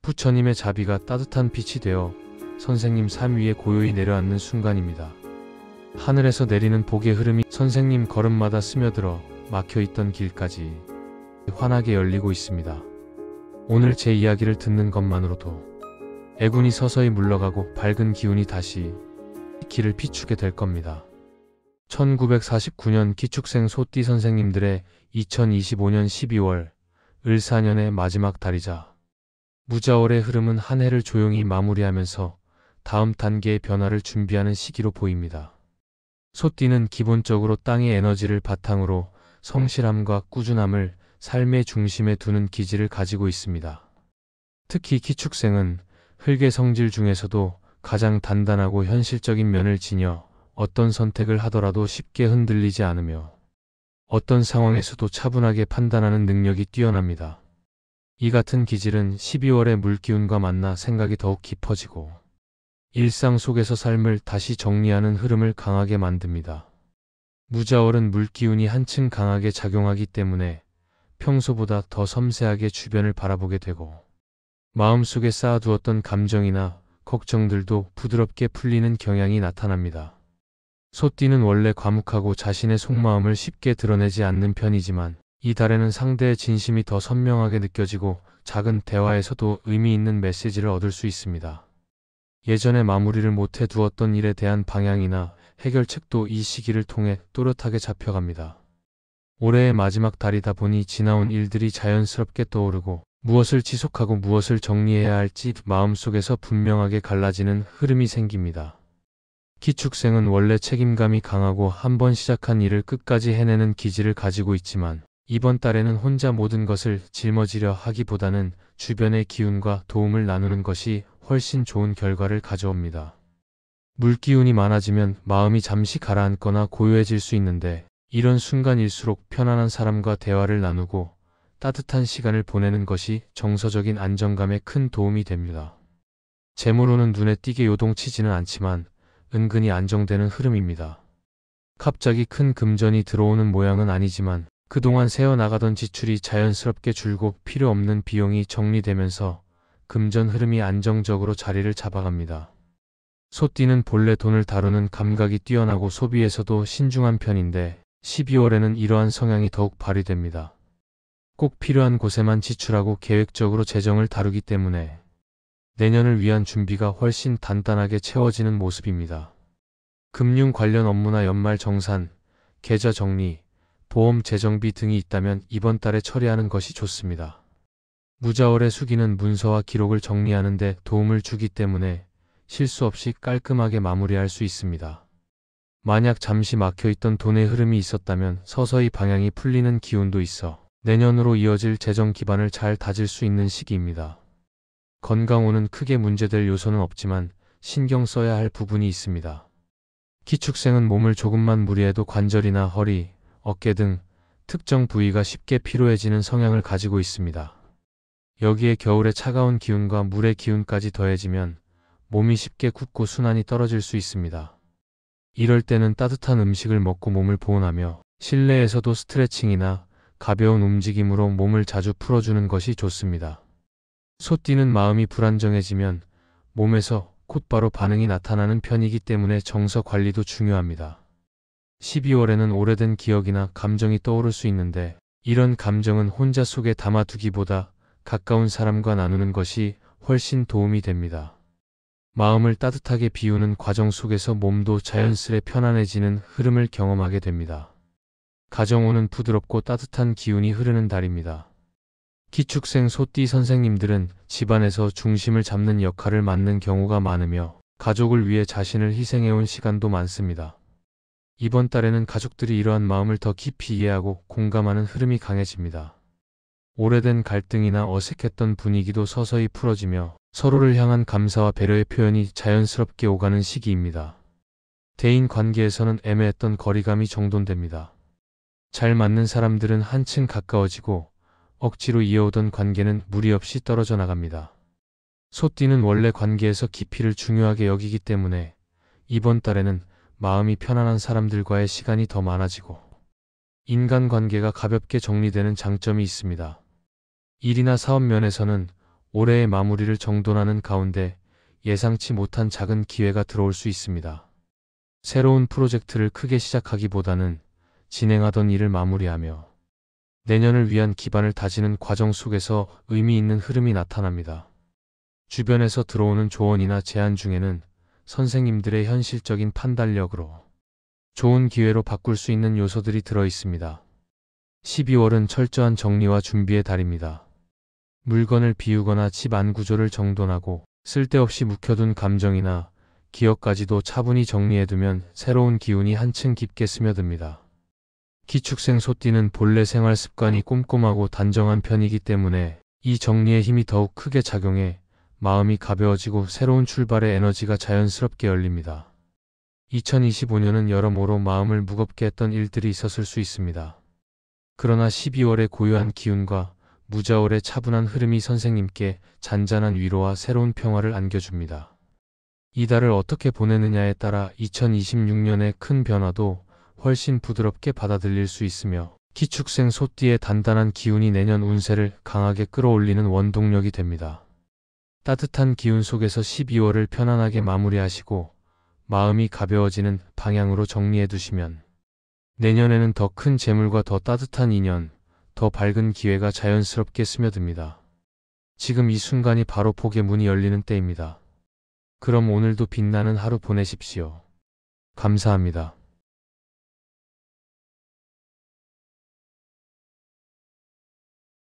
부처님의 자비가 따뜻한 빛이 되어 선생님 삶 위에 고요히 내려앉는 순간입니다. 하늘에서 내리는 복의 흐름이 선생님 걸음마다 스며들어 막혀있던 길까지 환하게 열리고 있습니다. 오늘 제 이야기를 듣는 것만으로도 애군이 서서히 물러가고 밝은 기운이 다시 길을 비추게 될 겁니다. 1949년 기축생 소띠 선생님들의 2025년 12월 을사년의 마지막 달이자 무자월의 흐름은 한 해를 조용히 마무리하면서 다음 단계의 변화를 준비하는 시기로 보입니다. 소띠는 기본적으로 땅의 에너지를 바탕으로 성실함과 꾸준함을 삶의 중심에 두는 기질을 가지고 있습니다. 특히 기축생은 흙의 성질 중에서도 가장 단단하고 현실적인 면을 지녀 어떤 선택을 하더라도 쉽게 흔들리지 않으며 어떤 상황에서도 차분하게 판단하는 능력이 뛰어납니다. 이 같은 기질은 12월의 물기운과 만나 생각이 더욱 깊어지고 일상 속에서 삶을 다시 정리하는 흐름을 강하게 만듭니다. 무자월은 물기운이 한층 강하게 작용하기 때문에 평소보다 더 섬세하게 주변을 바라보게 되고 마음속에 쌓아두었던 감정이나 걱정들도 부드럽게 풀리는 경향이 나타납니다. 소띠는 원래 과묵하고 자신의 속마음을 쉽게 드러내지 않는 편이지만 이 달에는 상대의 진심이 더 선명하게 느껴지고 작은 대화에서도 의미 있는 메시지를 얻을 수 있습니다. 예전에 마무리를 못해 두었던 일에 대한 방향이나 해결책도 이 시기를 통해 또렷하게 잡혀갑니다. 올해의 마지막 달이다 보니 지나온 일들이 자연스럽게 떠오르고 무엇을 지속하고 무엇을 정리해야 할지 마음속에서 분명하게 갈라지는 흐름이 생깁니다. 기축생은 원래 책임감이 강하고 한번 시작한 일을 끝까지 해내는 기질을 가지고 있지만 이번 달에는 혼자 모든 것을 짊어지려 하기보다는 주변의 기운과 도움을 나누는 것이 훨씬 좋은 결과를 가져옵니다. 물기운이 많아지면 마음이 잠시 가라앉거나 고요해질 수 있는데 이런 순간일수록 편안한 사람과 대화를 나누고 따뜻한 시간을 보내는 것이 정서적인 안정감에 큰 도움이 됩니다. 재물운은 눈에 띄게 요동치지는 않지만 은근히 안정되는 흐름입니다. 갑자기 큰 금전이 들어오는 모양은 아니지만 그동안 새어나가던 지출이 자연스럽게 줄고 필요 없는 비용이 정리되면서 금전 흐름이 안정적으로 자리를 잡아갑니다. 소띠는 본래 돈을 다루는 감각이 뛰어나고 소비에서도 신중한 편인데 12월에는 이러한 성향이 더욱 발휘됩니다. 꼭 필요한 곳에만 지출하고 계획적으로 재정을 다루기 때문에 내년을 위한 준비가 훨씬 단단하게 채워지는 모습입니다. 금융 관련 업무나 연말 정산, 계좌 정리, 보험 재정비 등이 있다면 이번 달에 처리하는 것이 좋습니다. 무자월의 수기는 문서와 기록을 정리하는 데 도움을 주기 때문에 실수 없이 깔끔하게 마무리할 수 있습니다. 만약 잠시 막혀있던 돈의 흐름이 있었다면 서서히 방향이 풀리는 기운도 있어 내년으로 이어질 재정 기반을 잘 다질 수 있는 시기입니다. 건강운은 크게 문제될 요소는 없지만 신경 써야 할 부분이 있습니다. 기축생은 몸을 조금만 무리해도 관절이나 허리, 어깨 등 특정 부위가 쉽게 피로해지는 성향을 가지고 있습니다. 여기에 겨울의 차가운 기운과 물의 기운까지 더해지면 몸이 쉽게 굳고 순환이 떨어질 수 있습니다. 이럴 때는 따뜻한 음식을 먹고 몸을 보온하며 실내에서도 스트레칭이나 가벼운 움직임으로 몸을 자주 풀어주는 것이 좋습니다. 소띠는 마음이 불안정해지면 몸에서 곧바로 반응이 나타나는 편이기 때문에 정서 관리도 중요합니다. 12월에는 오래된 기억이나 감정이 떠오를 수 있는데 이런 감정은 혼자 속에 담아두기보다 가까운 사람과 나누는 것이 훨씬 도움이 됩니다. 마음을 따뜻하게 비우는 과정 속에서 몸도 자연스레 편안해지는 흐름을 경험하게 됩니다. 가정운은 부드럽고 따뜻한 기운이 흐르는 달입니다. 기축생 소띠 선생님들은 집안에서 중심을 잡는 역할을 맡는 경우가 많으며 가족을 위해 자신을 희생해온 시간도 많습니다. 이번 달에는 가족들이 이러한 마음을 더 깊이 이해하고 공감하는 흐름이 강해집니다. 오래된 갈등이나 어색했던 분위기도 서서히 풀어지며 서로를 향한 감사와 배려의 표현이 자연스럽게 오가는 시기입니다. 대인 관계에서는 애매했던 거리감이 정돈됩니다. 잘 맞는 사람들은 한층 가까워지고 억지로 이어오던 관계는 무리 없이 떨어져 나갑니다. 소띠는 원래 관계에서 깊이를 중요하게 여기기 때문에 이번 달에는 마음이 편안한 사람들과의 시간이 더 많아지고 인간관계가 가볍게 정리되는 장점이 있습니다. 일이나 사업 면에서는 올해의 마무리를 정돈하는 가운데 예상치 못한 작은 기회가 들어올 수 있습니다. 새로운 프로젝트를 크게 시작하기보다는 진행하던 일을 마무리하며 내년을 위한 기반을 다지는 과정 속에서 의미 있는 흐름이 나타납니다. 주변에서 들어오는 조언이나 제안 중에는 선생님들의 현실적인 판단력으로 좋은 기회로 바꿀 수 있는 요소들이 들어 있습니다. 12월은 철저한 정리와 준비의 달입니다. 물건을 비우거나 집 안 구조를 정돈하고 쓸데없이 묵혀둔 감정이나 기억까지도 차분히 정리해두면 새로운 기운이 한층 깊게 스며듭니다. 기축생 소띠는 본래 생활 습관이 꼼꼼하고 단정한 편이기 때문에 이 정리의 힘이 더욱 크게 작용해 마음이 가벼워지고 새로운 출발의 에너지가 자연스럽게 열립니다. 2025년은 여러모로 마음을 무겁게 했던 일들이 있었을 수 있습니다. 그러나 12월의 고요한 기운과 무자월의 차분한 흐름이 선생님께 잔잔한 위로와 새로운 평화를 안겨줍니다. 이 달을 어떻게 보내느냐에 따라 2026년의 큰 변화도 훨씬 부드럽게 받아들일 수 있으며 기축생 소띠의 단단한 기운이 내년 운세를 강하게 끌어올리는 원동력이 됩니다. 따뜻한 기운 속에서 12월을 편안하게 마무리하시고 마음이 가벼워지는 방향으로 정리해 두시면 내년에는 더 큰 재물과 더 따뜻한 인연, 더 밝은 기회가 자연스럽게 스며듭니다. 지금 이 순간이 바로 복의 문이 열리는 때입니다. 그럼 오늘도 빛나는 하루 보내십시오. 감사합니다.